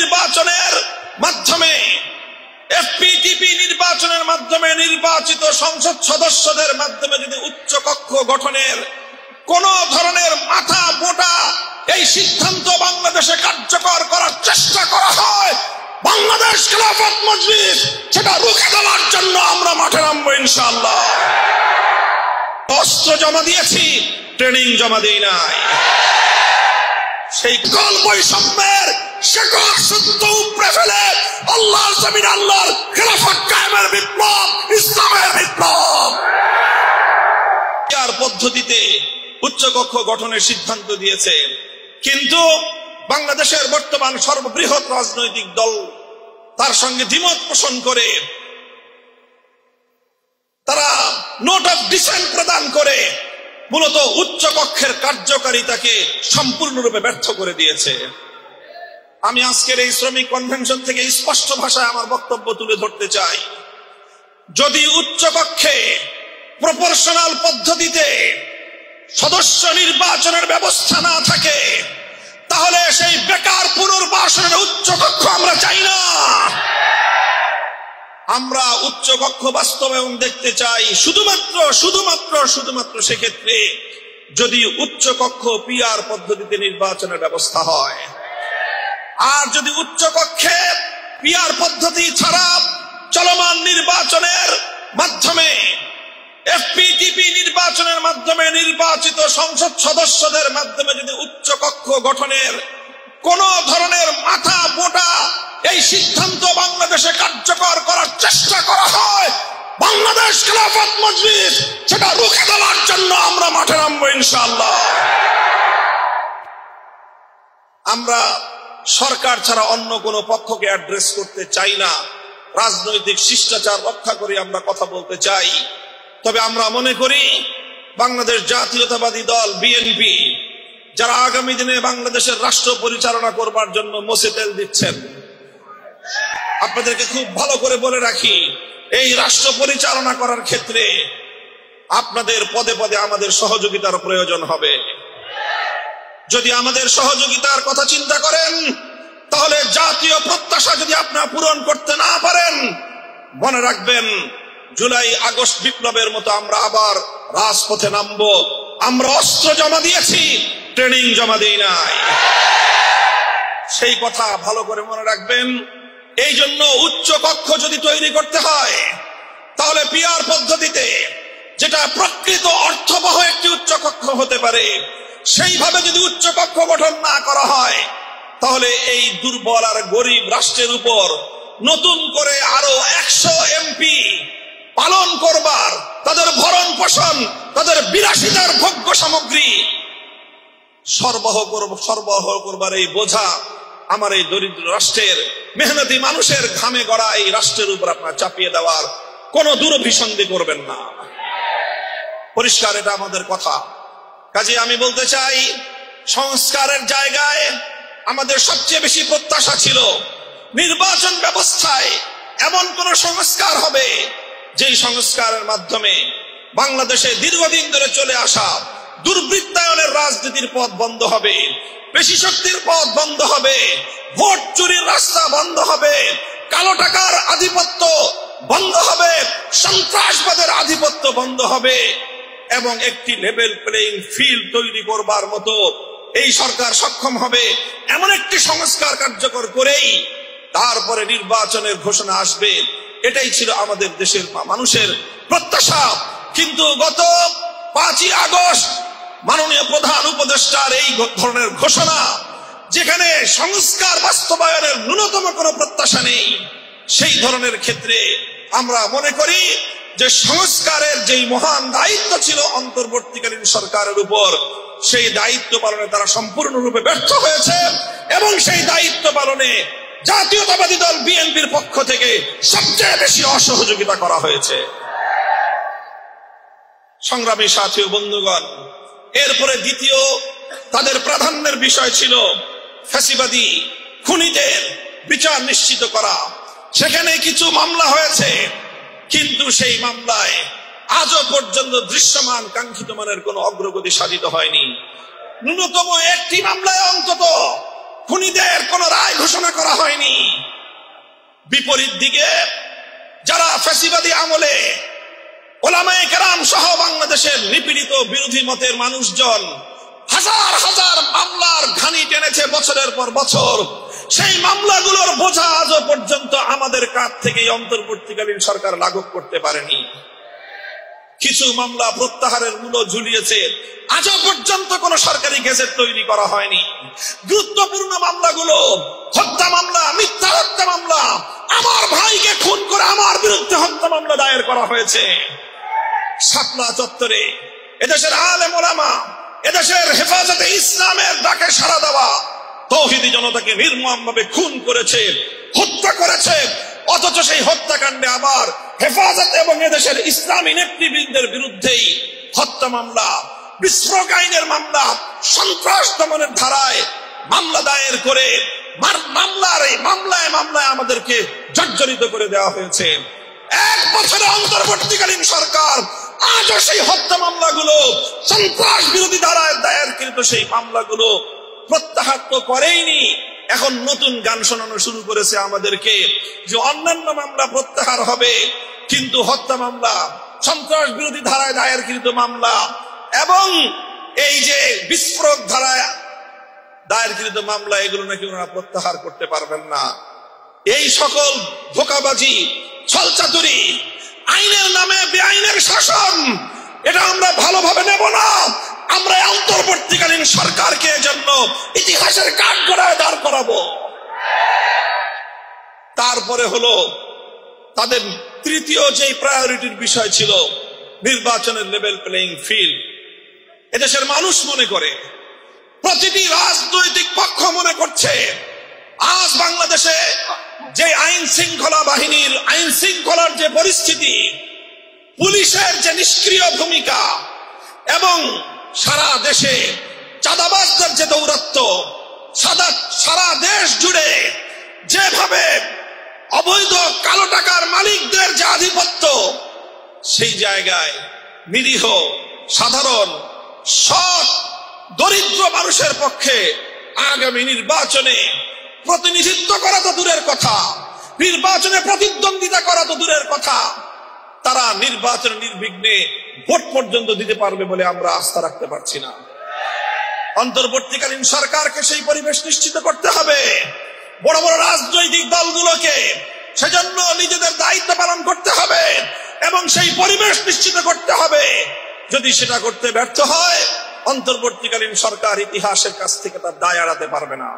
নির্বাচনের মাধ্যমে এফপিটিপি নির্বাচনের মাধ্যমে নির্বাচিত সংসদ সদস্যদের মাধ্যমে যদি উচ্চ কক্ষ গঠনের কোন ধরনের মাথা মোটা এই সিদ্ধান্ত বাংলাদেশে কার্যকর করার চেষ্টা করা হয়, বাংলাদেশ খেলাফত মজলিস সেটা রুখে দেওয়ার জন্য আমরা মাঠে নামবো ইনশাআল্লাহ। অস্ত্র জমা দিয়েছি, ট্রেনিং জমা দিই নাই। সেই কল বৈষম্যের শেকড় সত্য উপড়ে ফেলে আল্লাহর জমিন আল্লাহর খেলাফত কায়েমের বিপ্লব, ইসলামের বিপ্লব। পদ্ধতিতে উচ্চকক্ষ গঠনের সিদ্ধান্ত দিয়েছে, কিন্তু বাংলাদেশের বর্তমান সর্ববৃহৎ রাজনৈতিক দল তার সঙ্গে দ্বিমত পোষণ করে তারা নোট অফ ডিসেন্ট প্রদান করে মূলত উচ্চকক্ষের কার্যকারিতাকে সম্পূর্ণরূপে ব্যর্থ করে দিয়েছে। আমি আজকের এই শ্রমিক কনভেনশন থেকে স্পষ্ট ভাষায় আমার বক্তব্য তুলে ধরতে চাই, যদি উচ্চকক্ষে প্রপোর্শনাল পদ্ধতিতে সদস্য নির্বাচনের ব্যবস্থা না থাকে, তাহলে সেই বেকার পুনর্বাসনের উচ্চকক্ষ আমরা চাই না। আমরা উচ্চকক্ষ বাস্তবায়ন দেখতে চাই শুধুমাত্র সেক্ষেত্রে যদি উচ্চকক্ষ পিআর পদ্ধতিতে নির্বাচনের ব্যবস্থা হয়। আর যদি উচ্চকক্ষে পিআর পদ্ধতি ছাড়া চলমান নির্বাচনের মাধ্যমে এফপিটিপি নির্বাচনের মাধ্যমে নির্বাচিত সংসদ সদস্যদের মাধ্যমে যদি উচ্চকক্ষ গঠনের কোন ধরনের মাথা মোটা এই সিদ্ধান্ত বাংলাদেশে কার্যকর করার চেষ্টা করা হয়, বাংলাদেশ খেলাফত মজলিস সেটা রুখে দেওয়ার জন্য আমরা মাঠে নামবো ইনশাআল্লাহ। আমরা সরকার ছাড়া অন্য কোন পক্ষকে অ্যাড্রেস করতে চাই না, রাজনৈতিক শিষ্টাচার রক্ষা করে আমরা কথা বলতে চাই। তবে আমরা মনে করি বাংলাদেশ জাতীয়তাবাদী দল বিএনপি যারা আগামী দিনে বাংলাদেশের রাষ্ট্র পরিচালনা করবার জন্য মোষে তেল দিচ্ছেন, আপনাদেরকে খুব ভালো করে বলে রাখি, এই রাষ্ট্র পরিচালনা করার ক্ষেত্রে আপনাদের পদে পদে আমাদের সহযোগিতার প্রয়োজন হবে। যদি আমাদের সহযোগিতার কথা চিন্তা করেন, তাহলে জাতীয় প্রত্যাশা যদি আপনারা পূরণ করতে না পারেন, মনে রাখবেন জুলাই আগস্ট বিপ্লবের মতো আমরা আবার রাজপথে নামবো। আমরা অস্ত্র জমা দিয়েছি, ট্রেনিং জমা দিই নাই। সেই কথা ভালো করে মনে রাখবেন। এই জন্য উচ্চ কক্ষ যদি তৈরি করতে হয়, তাহলে পিআর পদ্ধতিতে যেটা প্রকৃত অর্থবহ একটি উচ্চ কক্ষ হতে পারে, সেইভাবে যদি উচ্চ কক্ষ গঠন না করা হয়, তাহলে এই দুর্বল আর গরিব রাষ্ট্রের উপর নতুন করে আরো 100 এমপি পালন করবার, তাদের ভরণ পোষণ, তাদের বিলাসিতার ভোগ্য সামগ্রী সরবরাহ করবার এই বোঝা আমার এই দরিদ্র রাষ্ট্রের মেহনতি মানুষের ঘামে গড়া এই রাষ্ট্রের উপর আপনার চাপিয়ে দেওয়ার কোন দুরভিসন্ধি করবেন না। পরিষ্কার এটা আমাদের কথা। কাজে আমি বলতে চাই, সংস্কারের জায়গায় আমাদের সবচেয়ে বেশি প্রত্যাশা ছিল নির্বাচন ব্যবস্থায় এমন কোন সংস্কার হবে যেই সংস্কারের মাধ্যমে বাংলাদেশে দীর্ঘদিন ধরে চলে আসা দুর্বৃত্তায়নের রাজনীতির পথ বন্ধ হবে, পেশি শক্তির পথ বন্ধ হবে, ভোট চুরির রাস্তা বন্ধ হবে, কালো টাকার আধিপত্য বন্ধ হবে, সন্ত্রাসবাদের আধিপত্য বন্ধ হবে এবং একটি লেভেল প্লেইং ফিল্ড তৈরি করবার মতো এই সরকার সক্ষম হবে। এমন একটি সংস্কার কার্যকর করেই তারপরে নির্বাচনের ঘোষণা আসবে, এটাই ছিল আমাদের দেশের মানুষের প্রত্যাশা। কিন্তু গত 5ই আগস্ট মাননীয় প্রধান উপদেষ্টার এই ধরনের ঘোষণা, যেখানে সংস্কার বাস্তবায়নের ন্যূনতম কোনো প্রত্যাশা নেই, সেই ধরনের ক্ষেত্রে আমরা মনে করি যে সংস্কারের যেই মহান দায়িত্ব ছিল অন্তর্বর্তীকালীন সরকারের উপর, সেই দায়িত্ব পালনে তারা সম্পূর্ণরূপে ব্যর্থ হয়েছে এবং সেই দায়িত্ব পালনে জাতীয়তাবাদী দল বিএনপির পক্ষ থেকে সবচেয়ে বেশি অসহযোগিতা করা হয়েছে। সংগ্রামী সাথী ও বন্ধুগণ, এরপরে দ্বিতীয় তাদের প্রাধান্যের বিষয় ছিল ফ্যাসিবাদী খুনিদের বিচার নিশ্চিত করা। সেখানে কিছু মামলা হয়েছে, কিন্তু সেই মামলায় আজও পর্যন্ত দৃশ্যমান কাঙ্ক্ষিত মানের কোন অগ্রগতি সাধিত হয়নি। ন্যূনতম একটি মামলায় অন্তত খুনিদের কোন রায় ঘোষণা করা হয়নি। বিপরীত দিকে যারা ফ্যাসিবাদী আমলে ওলামায়ে কেরাম সহ বাংলাদেশের নিপীড়িত বিরোধী মতের মানুষজন হাজার হাজার মামলার ঘানি টেনেছে বছরের পর বছর, সেই মামলাগুলোর বোঝা আজও পর্যন্ত আমাদের কাছ থেকে অন্তর্বর্তীকালীন সরকার লাঘব করতে পারেনি। কিছু মামলা প্রত্যাহারের মূল্য ঝুলিয়েছে, আজও পর্যন্ত কোন সরকারি গেজেট তৈরি করা হয়নি। গুরুত্বপূর্ণ মামলাগুলো, হত্যা মামলা, মিথ্যা হত্যা মামলা, আমার ভাইকে খুন করে আমার বিরুদ্ধে হত্যা মামলা দায়ের করা হয়েছে। শাপলা চত্বরে এদেশের আলেম ওলামা, এদেশের হেফাজতে ইসলামের ডাকে সাড়া দেওয়া তৌহিদি জনতাকে নির্মমভাবে খুন করেছে, হত্যা করেছে। অথচ সেই হত্যাকাণ্ডে আবার হেফাজত এবং এদেশের ইসলামী নেতৃবৃন্দের বিরুদ্ধেই হত্যা মামলা, বিস্ফোরক আইনের মামলা, সন্ত্রাস দমনের ধারায় মামলা দায়ের করে মামলায় আমাদেরকে জর্জরিত করে দেওয়া হয়েছে। এক বছরে অন্তর্বর্তীকালীন সরকার আজও সেই হত্যা মামলাগুলো, সন্ত্রাস বিরোধী ধারায় দায়েরকৃত সেই মামলাগুলো প্রত্যাহার তো করেইনি, এখন নতুন গান শোনানো শুরু করেছে আমাদেরকে যে অন্যান্য মামলা প্রত্যাহার হবে, কিন্তু হত্যা মামলা, সন্ত্রাস বিরোধী ধারায় দায়েরকৃত মামলা এবং এই যে বিস্ফোরক ধারায় দায়েরকৃত মামলা, এগুলো নাকি ওনারা প্রত্যাহার করতে পারবেন না। এই সকল ধোঁকাবাজি, ছলচাতুরি, আইনের নামে বেআইনের শাসন, এটা আমরা ভালোভাবে নেব না। আমরা অন্তর্বর্তীকালীন সরকারকে জন্য ইতিহাসের কাঠগড়ায় দাঁড় করাবো। তারপরে হলো তাদের তৃতীয় যে প্রায়োরিটির বিষয় ছিল নির্বাচনের লেভেল প্লেইং ফিল্ড। এদেশের মানুষ মনে করে, প্রতিটি রাজনৈতিক পক্ষ মনে করছে, আজ বাংলাদেশে যে আইন শৃঙ্খলা বাহিনীর আইন শৃঙ্খলার যে পরিস্থিতি, পুলিশের যে নিষ্ক্রিয় ভূমিকা এবং সারা দেশে চাঁদাবাজদের যে দৌরাত্ম্য, সারা দেশ জুড়ে যেভাবে অবৈধ কালো টাকার মালিকদের যে আধিপত্য, সেই জায়গায় নিরীহ সাধারণ সৎ দরিদ্র মানুষের পক্ষে আগামী নির্বাচনে প্রতিনিধিত্ব করা তো দূরের কথা, নির্বাচনে প্রতিদ্বন্দ্বিতা করা তো দূরের কথা, তারা নির্বাচনে নির্বিঘ্নে ভোট পর্যন্ত দিতে পারবে বলে আমরা আস্থা রাখতে পারছি না। অন্তর্বর্তীকালীন সরকারকে সেই পরিবেশ নিশ্চিত করতে হবে, বড় বড় রাজনৈতিক দলগুলোকে সেজন্য নিজেদের দায়িত্ব পালন করতে হবে এবং সেই পরিবেশ নিশ্চিত করতে হবে। যদি সেটা করতে ব্যর্থ হয়, অন্তর্বর্তীকালীন সরকার ইতিহাসের কাছ থেকে তার দায় এড়াতে পারবে না।